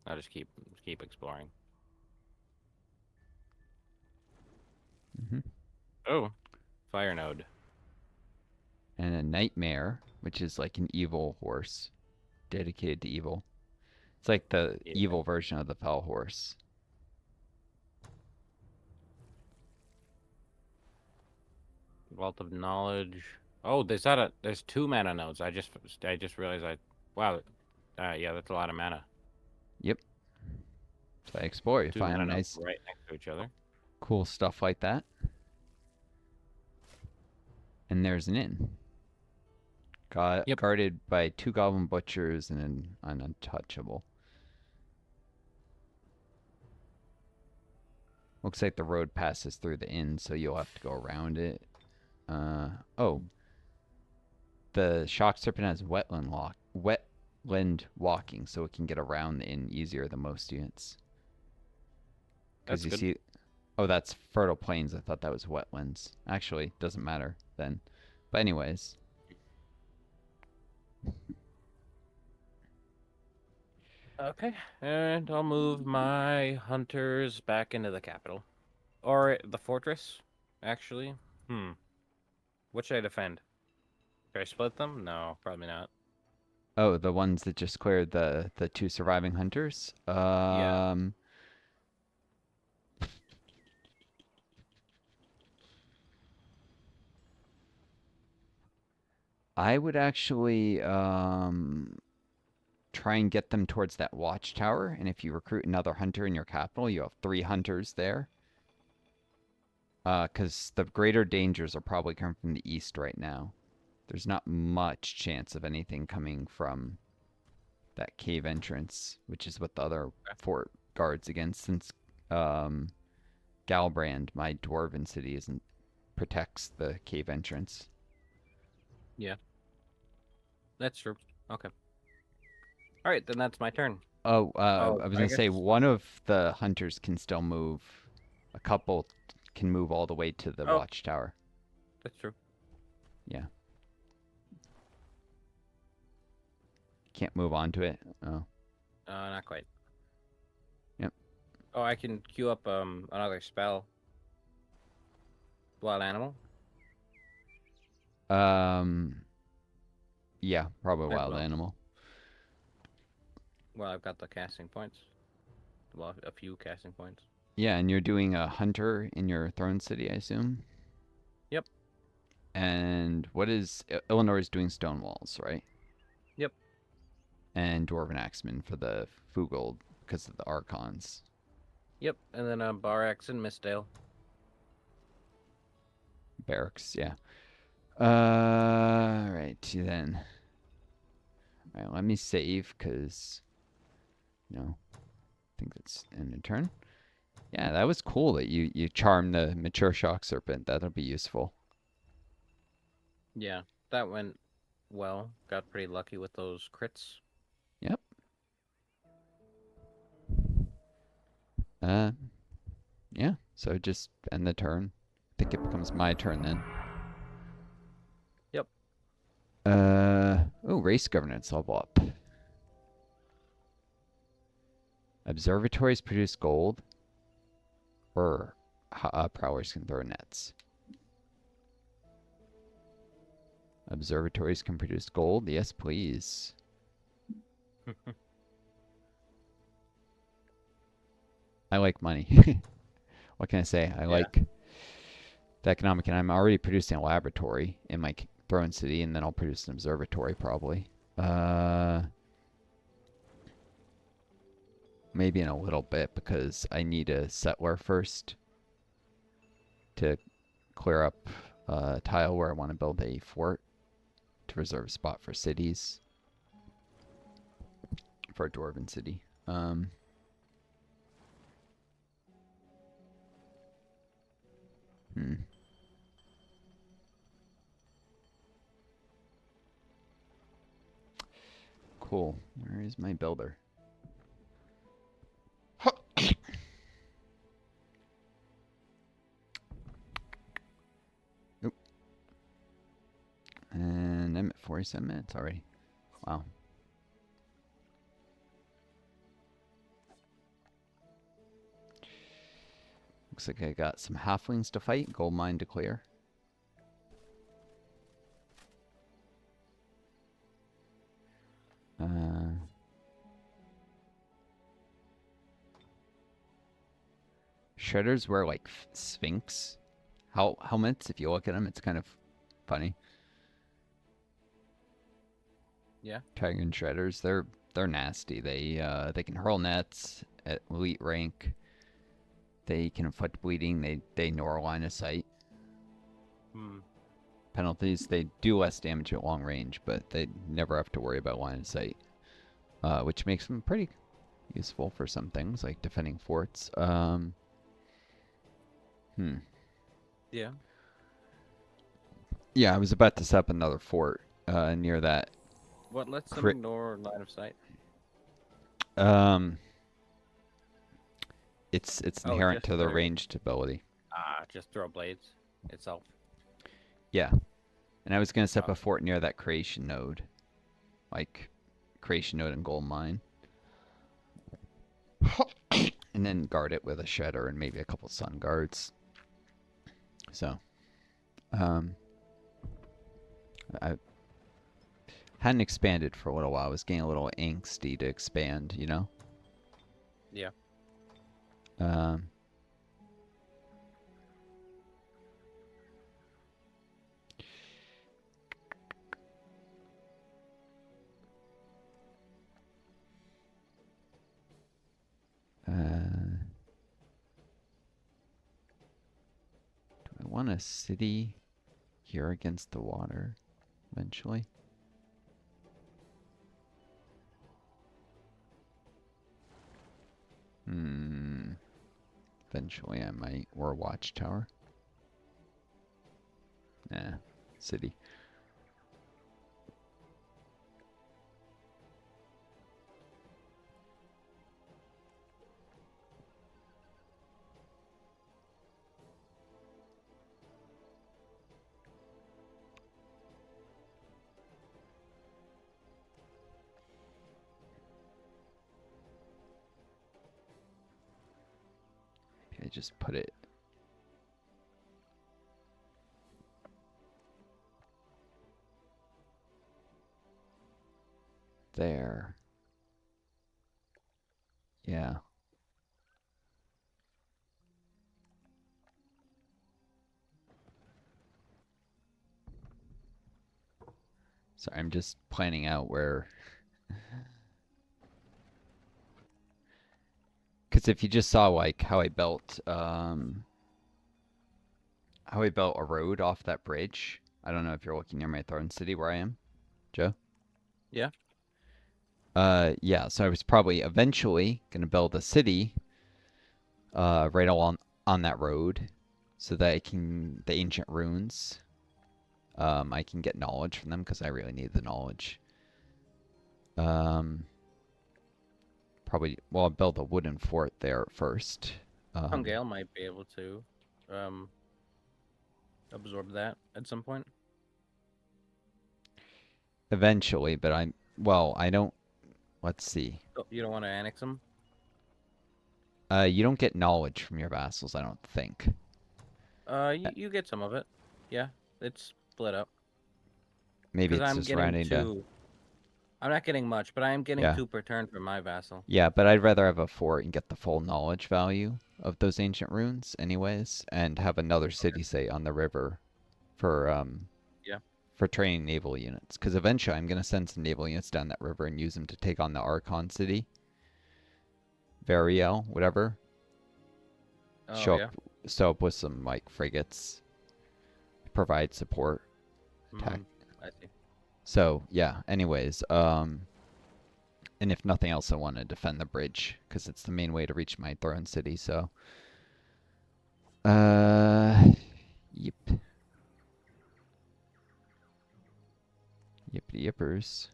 I'll just keep exploring. Hmm. Oh, fire node. And a nightmare, which is like an evil horse dedicated to evil. It's like the Yeah. evil version of the fell horse. Vault of knowledge. Oh, there's 2 mana nodes. I just realized wow. Yeah, that's a lot of mana. Yep. So I explore, you 2 mana find nodes nice, right next to each other. cool stuff like that. And there's an inn. Yep. Guarded by 2 goblin butchers and an untouchable. Looks like the road passes through the inn, so you'll have to go around it. Oh, the shock serpent has wetland walking, so it can get around the inn easier than most units. Because That's you good. see, oh, that's fertile plains. I thought that was wetlands. Actually, doesn't matter then. But anyways, Okay. And I'll move my hunters back into the capital. Or the fortress, actually. Hmm. What should I defend? Should I split them? No, probably not. oh, the ones that just cleared the 2 surviving hunters. Yeah. I would actually try and get them towards that watchtower. And if you recruit another hunter in your capital, you have 3 hunters there. Because the greater dangers are probably coming from the east right now. There's not much chance of anything coming from that cave entrance, which is what the other fort guards against. Since um, Galbrand, my dwarven city, isn't protects the cave entrance. Yeah. That's true. Okay. All right, then that's my turn. Oh, Oh, I was I gonna guess. say one of the hunters can still move. A couple can move all the way to the Oh, watchtower. that's true. Yeah, can't move onto it. Oh, Not quite. yep. Oh, I can queue up another spell. Wild animal. Um, yeah, probably Might as wild well. animal. Well, I've got the casting points. Well, a few casting points. Yeah, and you're doing a hunter in your throne city, I assume. Yep. And what is Illinois is doing stone walls, right? Yep. And dwarven axemen for the Fugald because of the archons. Yep. And then Barax and Mistdale. Barracks, yeah. Right then. All right, let me save because I think that's end of turn. Yeah, that was cool that you charmed the mature shock serpent. That'll be useful. Yeah, that went well. Got pretty lucky with those crits. Yep. Uh, yeah. So just end the turn. I think it becomes my turn then. Yep. Oh, race governance level up. Observatories produce gold, or prowlers can throw nets. Observatories can produce gold. Yes, please. I like money. What can I say? I Yeah. like the economic, and I'm already producing a laboratory in my throne city, and then I'll produce an observatory probably. Uh, Maybe in a little bit because I need a settler first to clear up a tile where I want to build a fort to reserve a spot for cities for a dwarven city. Hmm. Cool. Where is my builder? Nope. And I'm at 47 minutes already. Wow. Looks like I got some halflings to fight. Gold mine to clear. Shredders wear like Sphinx helmets. If you look at them, it's kind of funny. Yeah. Dragon Shredders, they're nasty. They can hurl nets at elite rank. They can inflict bleeding. They ignore line of sight. Penalties. They do less damage at long range, but they never have to worry about line of sight, which makes them pretty useful for some things like defending forts. Yeah. Yeah, I was about to set up another fort near that. What lets them ignore line of sight? It's inherent to the their... ranged ability. Just throw blades itself. Yeah. And I was going to set up a fort near that creation node. Like, creation node and gold mine. And then guard it with a shredder and maybe a couple sun guards. So, I hadn't expanded for a little while. I was getting a little angsty to expand, you know? Yeah. Do I want a city here against the water eventually? Eventually I might. Or a watchtower. Nah, city. I just put it there. Yeah. So I'm just planning out where. Because if you just saw like how I built a road off that bridge. I don't know if you're looking near my throne city where I am, Joe. Yeah. Yeah. So I was probably eventually gonna build a city, right along on that road, so that the ancient runes. I can get knowledge from them because I really need the knowledge. Probably, well, I'll build a wooden fort there first. Gale might be able to absorb that at some point. Eventually, but I don't. Let's see. Oh, you don't want to annex them? You don't get knowledge from your vassals, I don't think. You get some of it. Yeah, it's split up. Maybe Because it's I'm just getting rounding two. I'm not getting much, but I am getting 2 per turn from my vassal. Yeah, but I'd rather have a fort and get the full knowledge value of those ancient runes, anyways, and have another city, say, on the river for Yeah. for training naval units. Because eventually, I'm gonna send some naval units down that river and use them to take on the Archon city, Variel, whatever. Oh yeah. Show up with some like frigates, provide support. I see. So yeah. Anyways, and if nothing else, I want to defend the bridge because it's the main way to reach my throne city. So, yep, yippity yippers.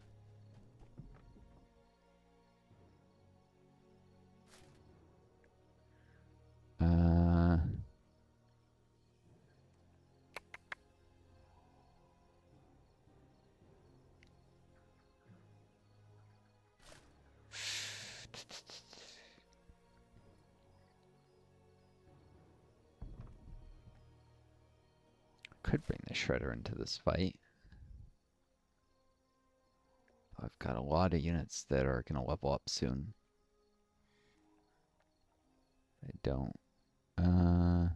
Could bring the shredder into this fight. I've got a lot of units that are going to level up soon. I don't. Uh,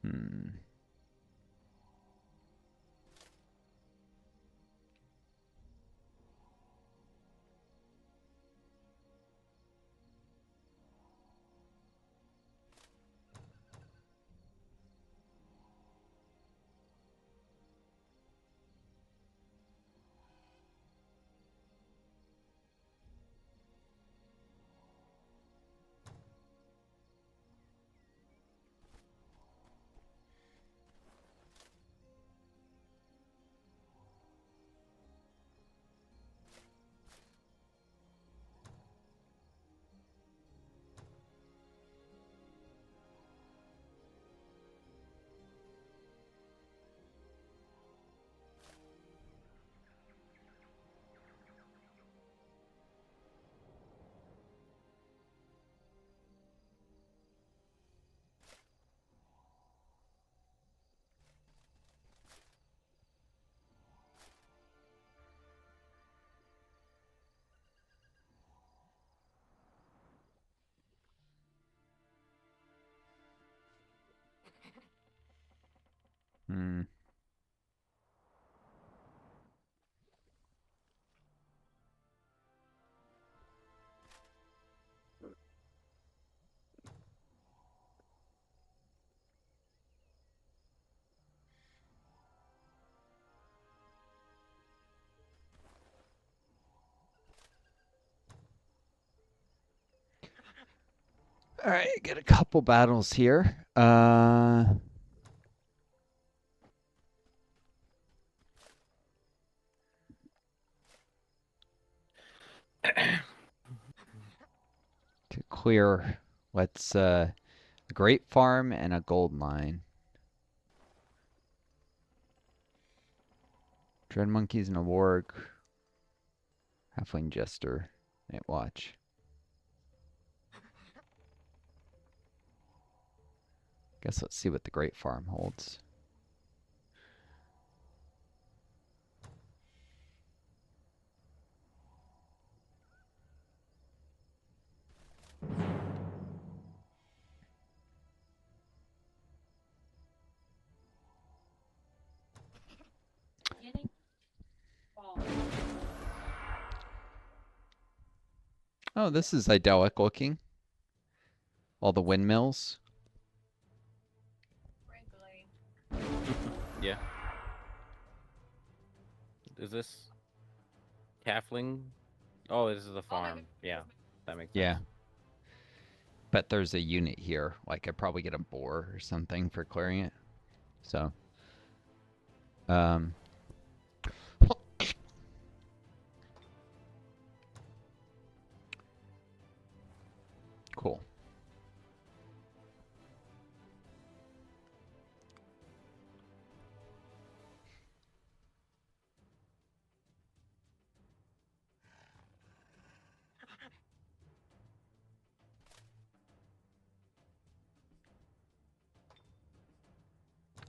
hmm. Hmm. All right, get a couple battles here. To clear, let's a grape farm and a gold mine. Dread monkeys and a warg. Halfling jester. Night watch. Guess let's see what the grape farm holds. Oh, this is idyllic looking. All the windmills. Yeah. Is this Halfling? Oh, this is the farm. Yeah, that makes sense. Yeah. Bet there's a unit here. Like I probably get a boar or something for clearing it. So, um, cool.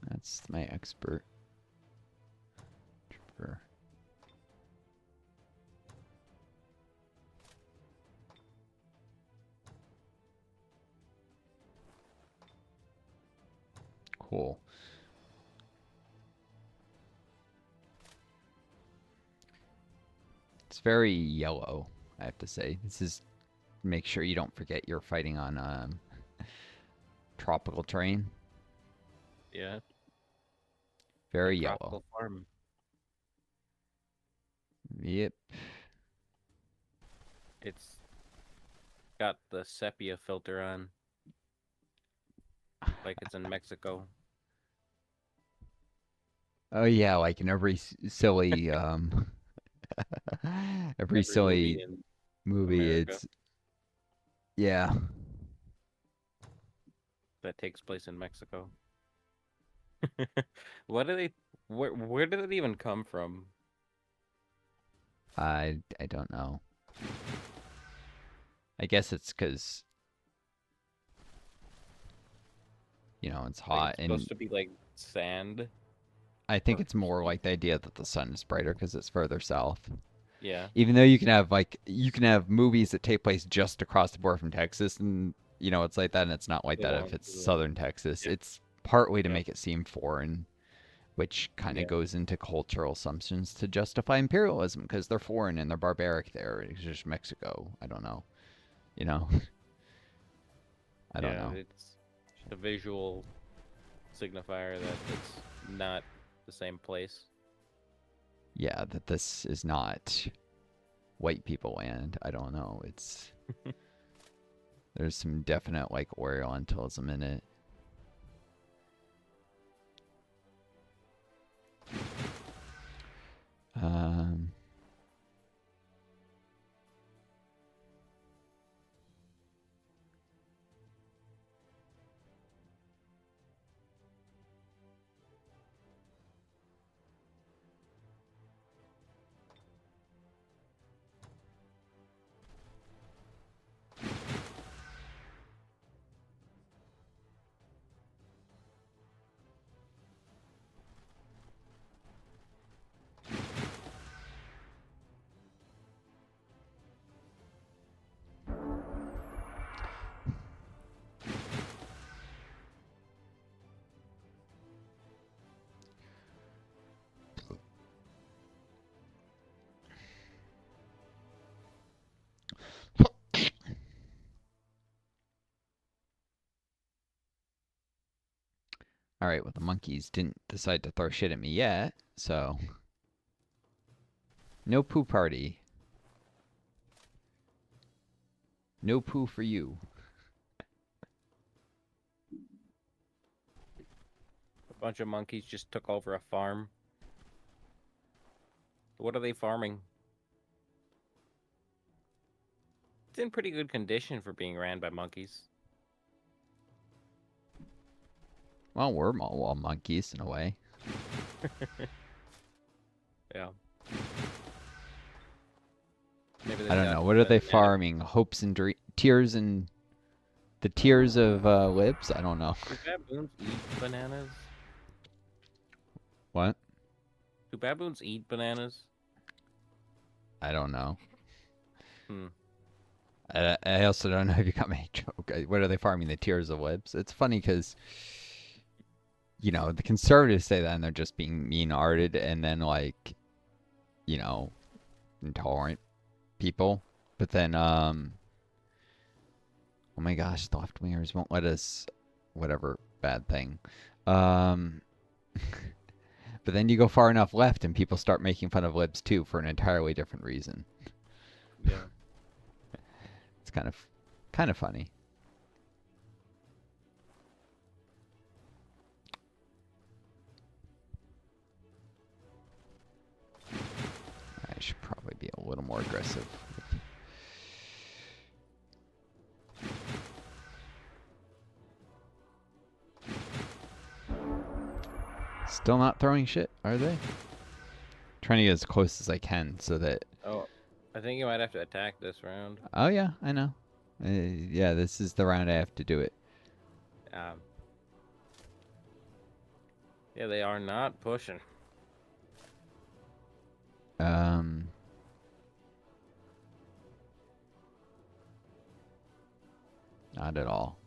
That's my expert. Trooper. Cool. It's very yellow, I have to say. This is make sure you don't forget you're fighting on tropical terrain. Yeah, a Very yellow. tropical farm. Yep. It's got the sepia filter on, like it's in Mexico. Oh yeah, like in every silly Every Every movie silly in movie, America it's yeah. that takes place in Mexico. What do they? Where did it even come from? I don't know. I guess it's because it's Like hot, it's and supposed to be like sand I think or it's more something. like the idea that the sun is brighter because it's further south. Yeah, Even though you can have movies that take place just across the border from Texas, and it's like that, and it's not like they that if won't. it's southern Texas. Yeah, It's partly to yeah, make it seem foreign, which kind of yeah, goes into cultural assumptions to justify imperialism because they're foreign and they're barbaric there. It's just Mexico. I don't know. You know, I don't yeah. know. It's just a visual signifier that it's not the same place. Yeah, that this is not white people land. I don't know. There's some definite like Orientalism in it. Um, all right, well the monkeys didn't decide to throw shit at me yet, so no poo party. No poo for you. A bunch of monkeys just took over a farm. What are they farming? It's in pretty good condition for being ran by monkeys. Well, we're all monkeys in a way. Yeah. Maybe I they've don't got know. What are they native. farming? Hopes and tears and the tears of libs? I don't know. Do baboons eat bananas? What? Do baboons eat bananas? I don't know. Hmm. I also don't know if you got my joke. What are they farming? The tears of libs? It's funny because the conservatives say that and they're just being mean-hearted, and then like you know intolerant people. But then oh my gosh, the left wingers won't let us whatever bad thing. Um, but then you go far enough left and people start making fun of libs too for an entirely different reason. Yeah. It's kind of funny. I should probably be a little more aggressive. Still not throwing shit, are they? Trying to get as close as I can so that. Oh, I think you might have to attack this round. Oh yeah, I know. Yeah, this is the round I have to do it. Um, yeah, they are not pushing. Um, not at all.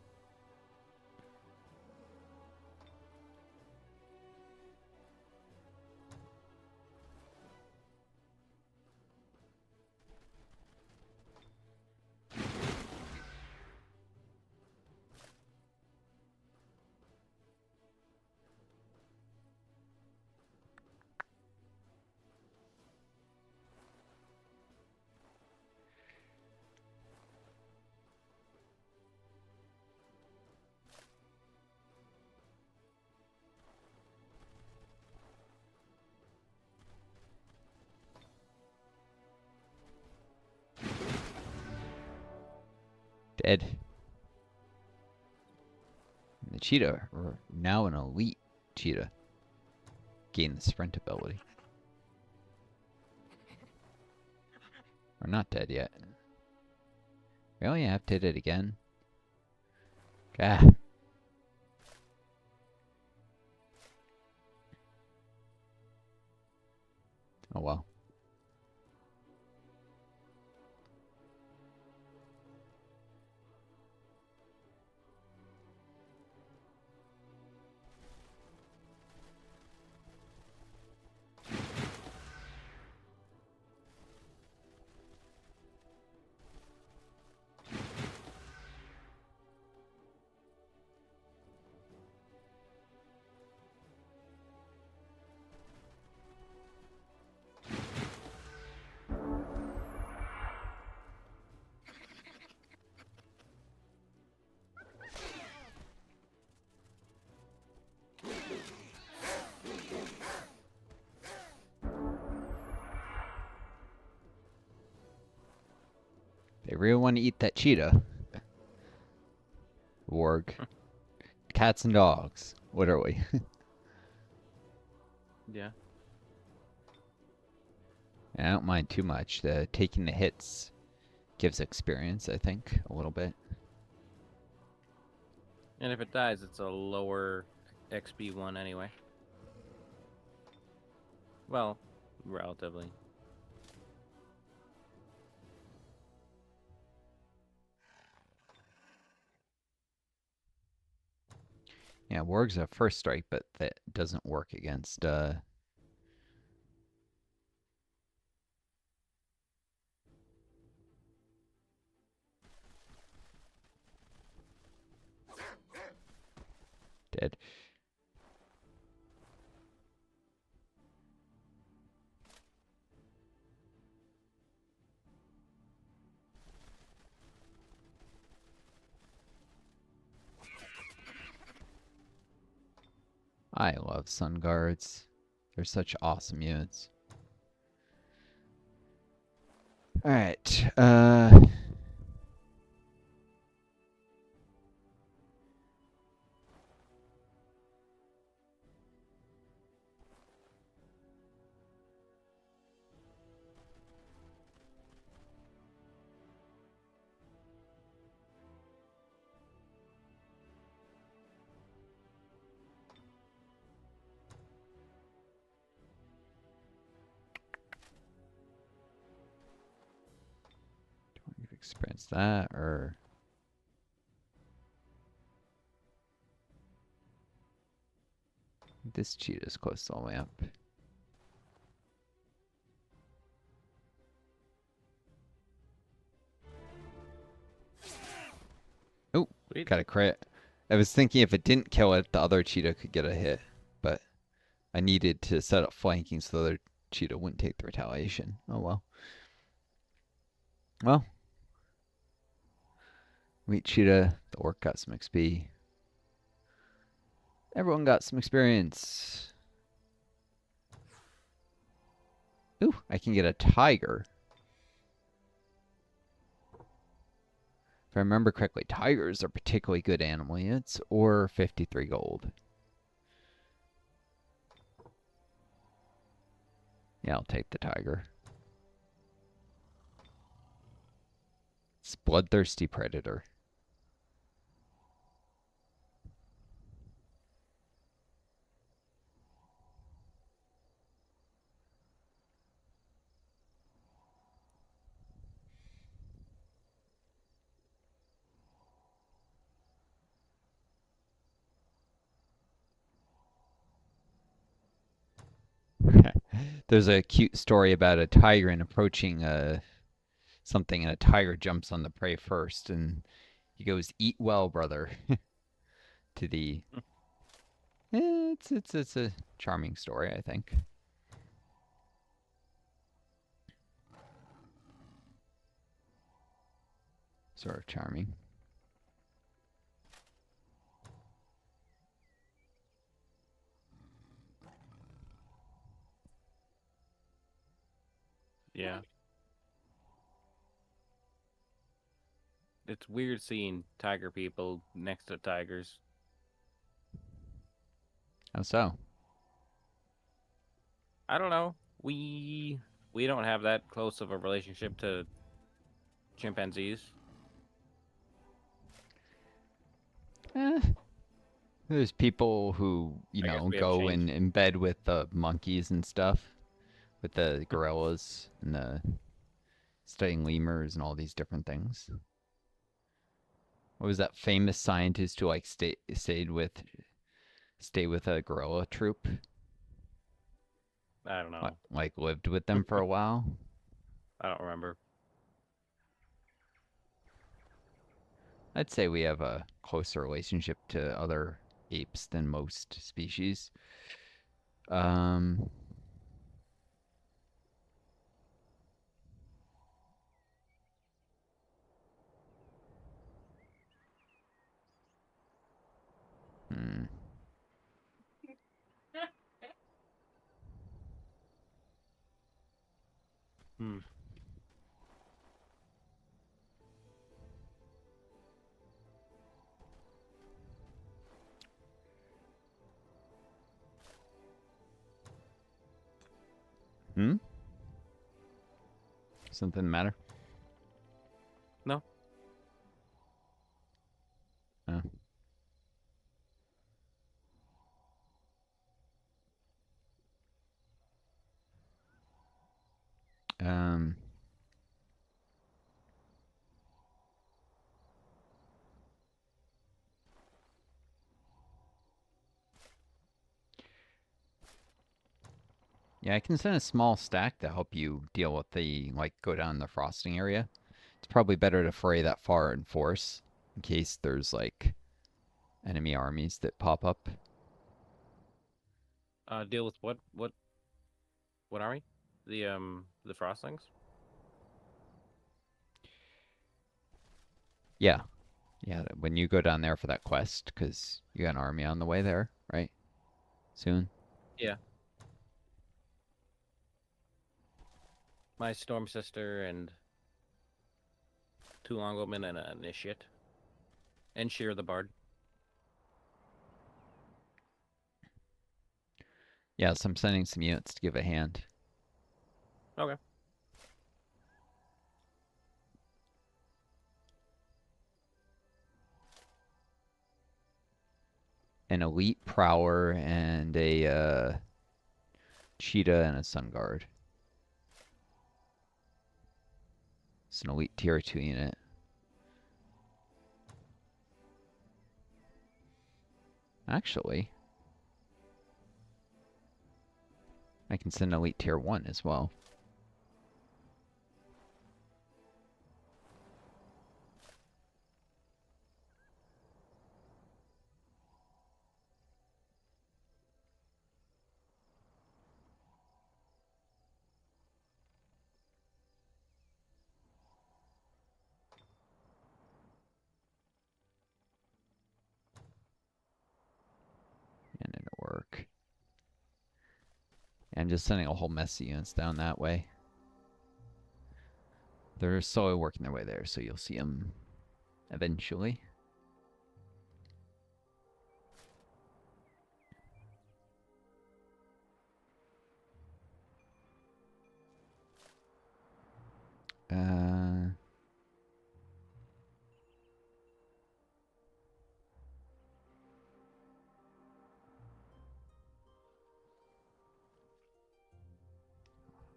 Dead. And the cheetah, or now an elite cheetah, gain the sprint ability. We're not dead yet. Really? I have to hit it again? Ah. Oh well. They really want to eat that cheetah. Warg. Cats and dogs. What are we? Yeah. I don't mind too much. Taking the hits gives experience, I think, a little bit. And if it dies, it's a lower XP one anyway. Well, relatively. Yeah, Warg's a first strike, but that doesn't work against dead. I love Sun Guards. They're such awesome units. Alright, you've experienced that, or this cheetah's close all the way up. Oh, Sweet. got a crit. I was thinking if it didn't kill it, the other cheetah could get a hit, but I needed to set up flanking so the other cheetah wouldn't take the retaliation. Oh well. Well, Wheat cheetah, the orc got some XP. Everyone got some experience. Ooh, I can get a tiger. If I remember correctly, tigers are particularly good animal units, or 53 gold. Yeah, I'll take the tiger. It's bloodthirsty predator. There's a cute story about a tiger and approaching something, and a tiger jumps on the prey first, and he goes, "Eat well, brother," to the. It's a charming story, I think. Sort of charming. Yeah. it's weird seeing tiger people next to tigers. How so? I don't know. We don't have that close of a relationship to chimpanzees. Eh, there's people who, I guess we have go changed. and in bed with the monkeys and stuff, with the gorillas and the studying lemurs and all these different things. What was that famous scientist who like stayed with a gorilla troop? I don't know. Like lived with them for a while? I don't remember. I'd say we have a closer relationship to other apes than most species. Um, hmm. Hmm. Hmm? Something matter? No. Oh. Um, yeah, I can send a small stack to help you deal with the, like, go down the frosting area. It's probably better to fray that far in force in case there's, like, enemy armies that pop up. Deal with what? What are we? The frostlings. Yeah, yeah, when you go down there for that quest, because you got an army on the way there, right? Soon. Yeah. My storm sister and two longbowmen and an initiate, and Sheer the bard. Yeah, so I'm sending some units to give a hand. Okay. An elite prower and a cheetah and a sun guard. It's an elite tier 2 unit. Actually, I can send elite tier 1 as well. And it'll work. I'm just sending a whole mess of units down that way. They're slowly working their way there, so you'll see them eventually. Uh,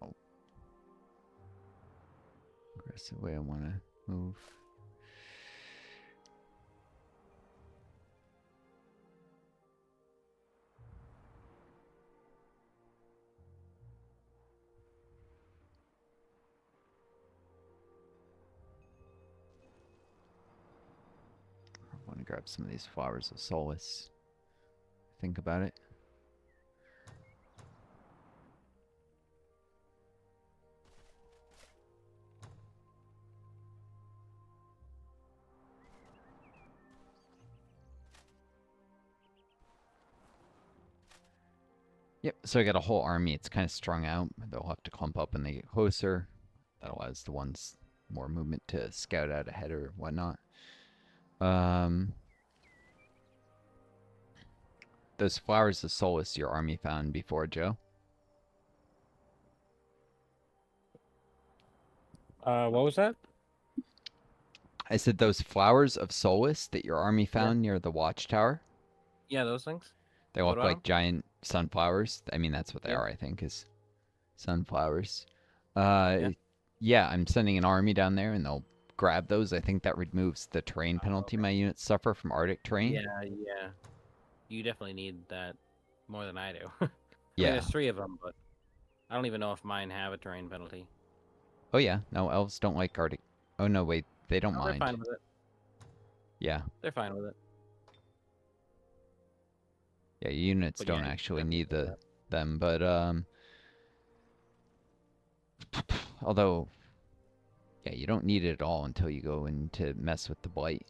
oh, aggressive way I want to move. I want to grab some of these flowers of solace. Think about it. Yep, so I got a whole army. It's kind of strung out. They'll have to clump up when they get closer. That allows the ones more movement to scout out ahead or whatnot. Um, those flowers of solace your army found before, Joe. What was that? I said those flowers of solace that your army Yeah. found near the watchtower. Yeah, those things. They What look about them? like giant sunflowers. I mean, that's what they Yeah. are, I think, is sunflowers. Yeah. Yeah, I'm sending an army down there, and they'll grab those. I think that removes the terrain penalty Okay. my units suffer from Arctic terrain. Yeah, yeah. You definitely need that more than I do. I mean, Yeah. there's 3 of them, but I don't even know if mine have a terrain penalty. Oh yeah. No, elves don't like Arctic. Oh no, wait, they don't Oh, they're mind. fine with it. Yeah. They're fine with it. Yeah, units But yeah, don't you actually definitely need need that. them, but although yeah, you don't need it at all until you go in to mess with the blight.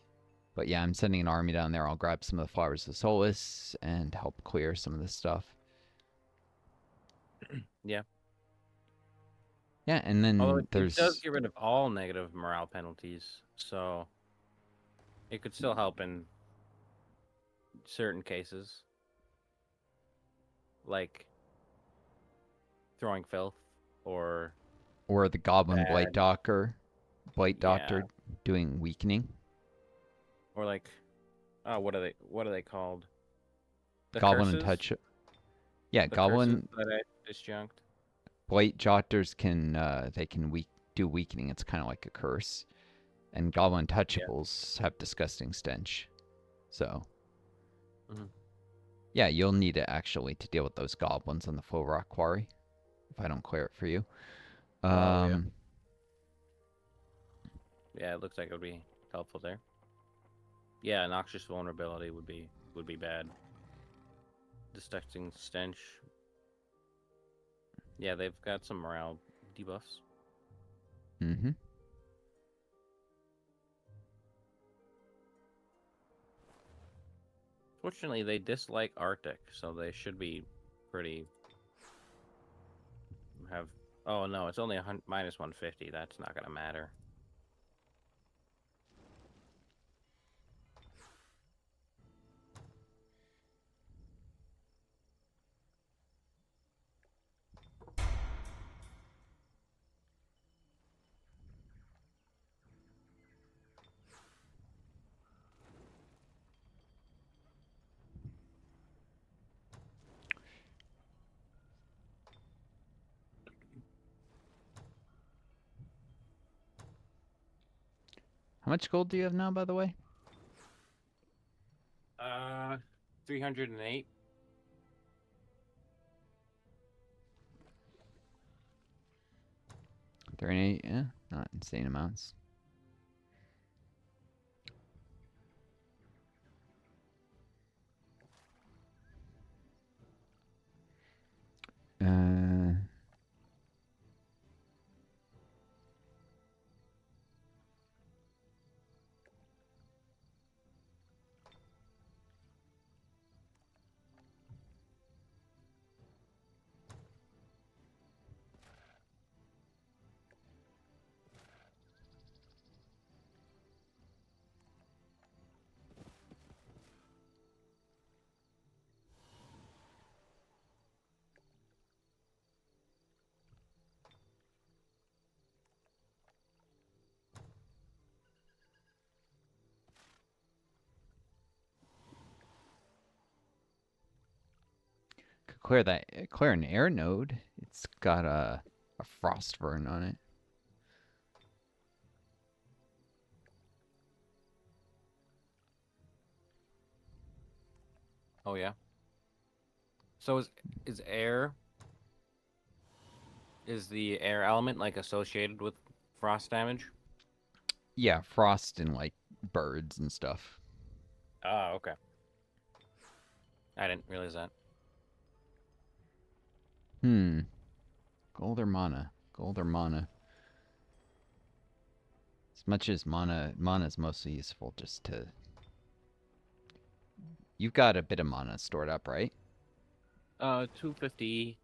But yeah, I'm sending an army down there. I'll grab some of the flowers of solace and help clear some of this stuff. Yeah. Yeah, and Although then it does there's get rid of all negative morale penalties, so it could still help in certain cases, like throwing filth or or the goblin bad. blight Yeah. doctor doing weakening. Or like, oh, what are they called? The Goblin and curses? touch. Yeah, The curses goblin that I disjunct? blight doctors can they can do weakening. It's kind of like a curse. And goblin Yeah. touchables have disgusting stench. So Hmm. yeah, you'll need it actually to deal with those goblins on the full rock quarry if I don't clear it for you. Oh, yeah. Um, Yeah, it looks like it would be helpful there. Yeah, noxious vulnerability would be bad. Disgusting stench. Yeah, they've got some morale debuffs. mm-hmm. Fortunately, they dislike Arctic, so they should be pretty have. Oh no, it's only minus 150. That's not gonna matter. How much gold do you have now, by the way? Uh, 308. 38, yeah, not insane amounts. Uh, could clear an air node. It's got a frost burn on it. Oh yeah. So is air is the air element like associated with frost damage? Yeah, frost and like birds and stuff. Ah, okay. I didn't realize that. Hmm. Gold or mana? Gold or mana? As much as mana is mostly useful just to. You've got a bit of mana stored up, right? 250,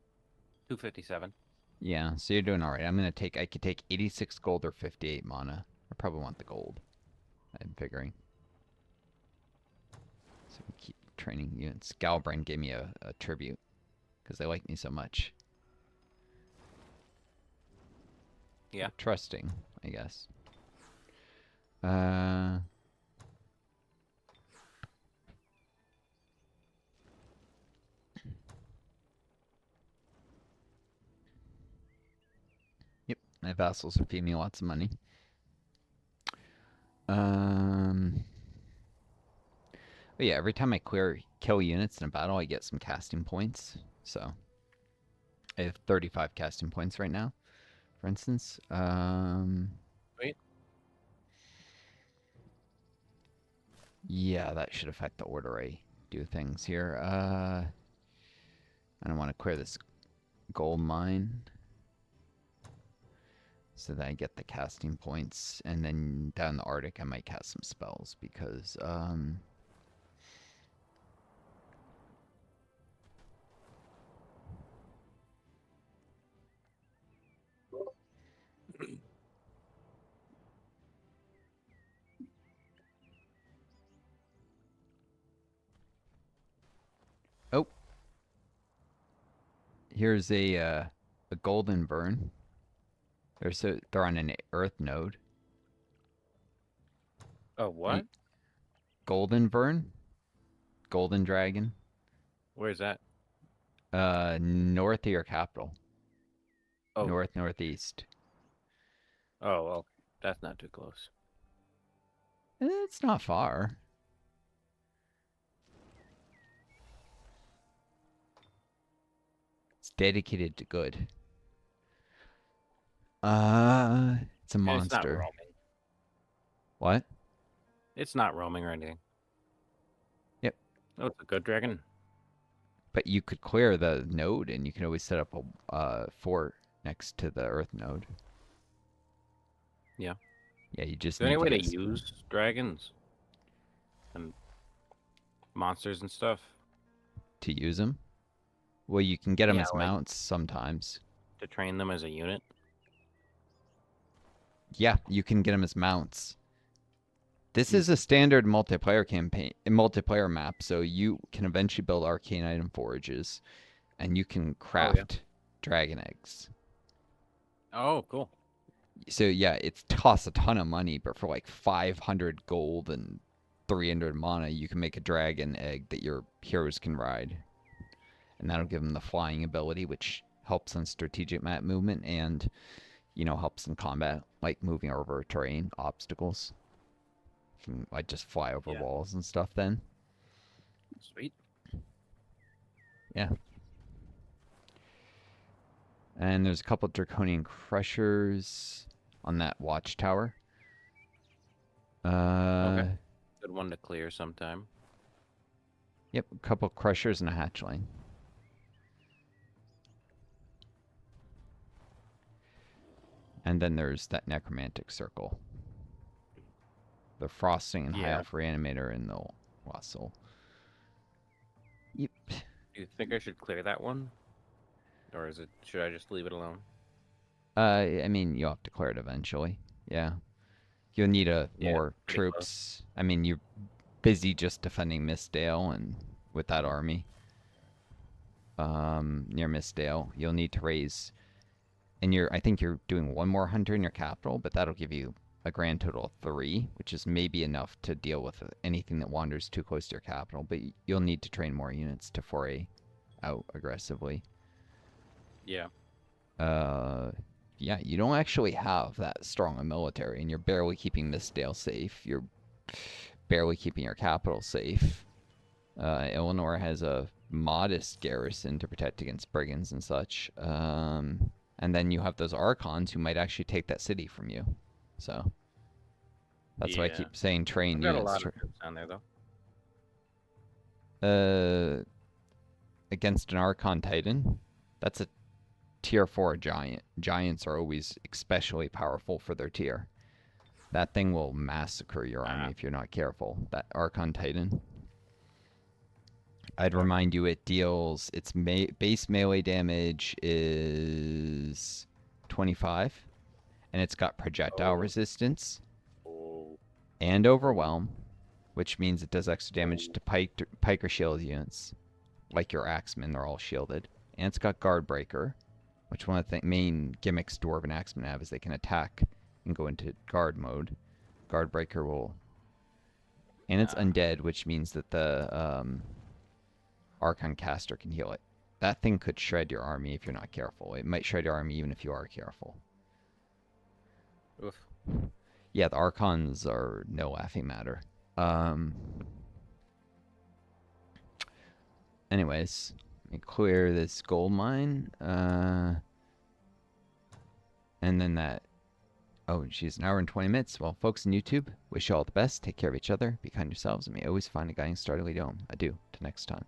257. Yeah, so you're doing all right. I could take 86 gold or 58 mana. I probably want the gold, I'm figuring. So we keep training units. Galbrain gave me a tribute because they like me so much. Yeah. Or trusting, I guess. Uh, yep, my vassals are paying me lots of money. But yeah, every time I kill units in a battle, I get some casting points. So I have 35 casting points right now, for instance. Wait. Yeah, that should affect the order I do things here. I don't want to clear this gold mine so that I get the casting points. And then down the Arctic, I might cast some spells because oh, here's a golden burn. They're on an earth node. Oh, what? Golden burn, golden dragon. Where's that? North of your capital. Oh. Northeast. Oh, well, that's not too close. It's not far. It's dedicated to good. It's a And it's not monster. roaming. What? It's not roaming or anything. Yep. Oh, it's a good dragon. But you could clear the node, and you can always set up a fort next to the Earth node. Yeah. Yeah, you Is just there any need to way to get use dragons and monsters and stuff? to use them. Well, you can get them Yeah, as like mounts sometimes. to train them as a unit. Yeah, you can get them as mounts. This Hmm. is a standard multiplayer map, so you can eventually build arcane item forages, and you can Oh yeah. craft dragon eggs. Oh, cool. So yeah, it costs a ton of money, but for like 500 gold and 300 mana, you can make a dragon egg that your heroes can ride, and that'll give them the flying ability, which helps on strategic map movement and helps in combat, like moving over terrain obstacles. You can like just fly over Yeah. walls and stuff. Then Sweet. yeah. And there's a couple draconian crushers on that watchtower. Okay. Good one to clear sometime. Yep, a couple crushers and a hatchling. And then there's that necromantic circle. The frosting and high Yeah. elf reanimator in the wassail. Yep. Do you think I should clear that one? Or should I just leave it alone? I mean, you'll have to clear it eventually. Yeah. You'll need Yeah, more pretty close. troops. I mean, you're busy just defending Mistdale and with that army. Near Mistdale, you'll need to raise, and I think you're doing one more hunter in your capital, but that'll give you a grand total of 3, which is maybe enough to deal with anything that wanders too close to your capital. But you'll need to train more units to foray out aggressively. Yeah. Yeah, you don't actually have that strong a military, and you're barely keeping Mistdale safe. You're barely keeping your capital safe. Eleanor has a modest garrison to protect against brigands and such. And then you have those archons who might actually take that city from you. So that's why I Yeah. keep saying train I've got a units. lot of troops down there though. Against an archon titan, that's a tier 4 giant. Giants are always especially powerful for their tier. That thing will massacre your army if you're not careful. That archon titan. I'd Okay. remind you it deals its base melee damage is 25, and it's got projectile Oh. resistance Oh. and Oh. overwhelm, which means it does extra damage Oh. to pike or shield units, like your axemen. They're all shielded, and it's got guard breaker, which one of the main gimmicks dwarven axemen have is they can attack and go into guard mode. Guard breaker will, and it's Ah. undead, which means that the Archon caster can heal it. That thing could shred your army if you're not careful. It might shred your army even if you are careful. Oof. Yeah, the Archons are no laughing matter. Um. Anyways, let me clear this gold mine. And then that. Oh, she's an hour and 20 minutes. Well, folks in YouTube, wish you all the best. Take care of each other. Be kind to yourselves. And may always find a guiding star to lead home. Adieu. Till next time.